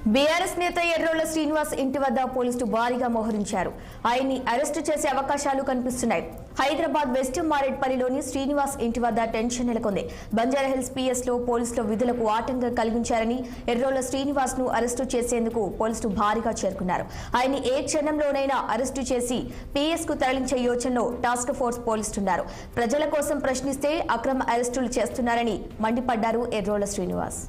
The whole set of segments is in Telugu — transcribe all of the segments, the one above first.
బీఆర్ఎస్ నేత ఎర్రోళ్ల శ్రీనివాస్ ఇంటి వద్ద పోలీసులు భారీగా మోహరించారు. ఆయన్ని అరెస్టు చేసే అవకాశాలు కనిపిస్తున్నాయి. హైదరాబాద్ వెస్ట్ మారేడ్పల్లిలోని శ్రీనివాస్ ఇంటి వద్ద టెన్షన్ నెలకొంది. బంజారాహిల్స్ పిఎస్ లో పోలీసులు విధులకు ఆటంకం కలిగించారని ఎర్రోళ్ల శ్రీనివాస్ ను అరెస్టు చేసేందుకు పోలీసులు భారీగా చేరుకున్నారు. ఆయన్ని ఏ క్షణంలోనైనా అరెస్టు చేసి పిఎస్ కు తరలించే యోచనలో టాస్క్ ఫోర్స్ పోలీసులున్నారు. ప్రజల కోసం ప్రశ్నిస్తే అక్రమ అరెస్టులు చేస్తున్నారని మండిపడ్డారు ఎర్రోళ్ల శ్రీనివాస్.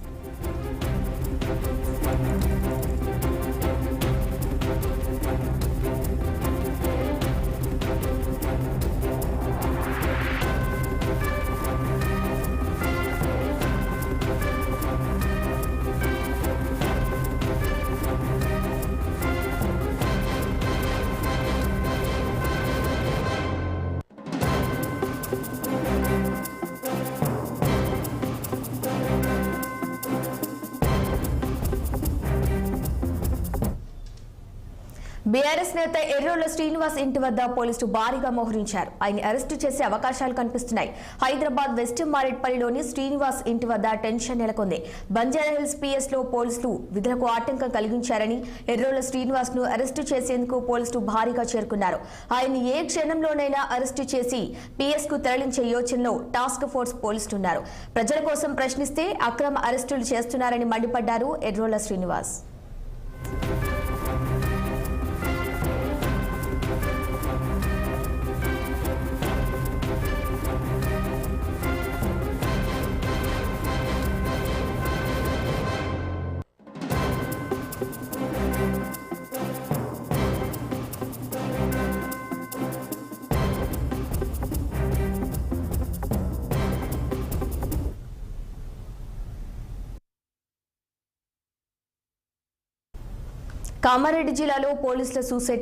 బీఆర్ఎస్ నేత ఎర్రోళ్ల శ్రీనివాస్ ఇంటి వద్ద పోలీసులు భారీగా మోహరించారు. ఆయన్ని అరెస్టు చేసే అవకాశాలు కనిపిస్తున్నాయి. హైదరాబాద్ వెస్ట్ మారేడ్పల్లిలోని శ్రీనివాస్ ఇంటి వద్ద టెన్షన్ నెలకొంది. బంజారాహిల్స్ పిఎస్ లో పోలీసులు విధులకు ఆటంకం కలిగించారని ఎర్రోళ్ల శ్రీనివాస్ ను అరెస్టు చేసేందుకు పోలీసులు భారీగా చేరుకున్నారు. ఆయన్ని ఏ క్షణంలోనైనా అరెస్టు చేసి పిఎస్ కు తరలించే యోచనలో టాస్క్ ఫోర్స్ పోలీసులున్నారు. ప్రజల కోసం ప్రశ్నిస్తే అక్రమ అరెస్టులు చేస్తున్నారని మండిపడ్డారు ఎర్రోళ్ల శ్రీనివాస్. కామారెడ్డి జిల్లాలో పోలీసుల సూసైడ్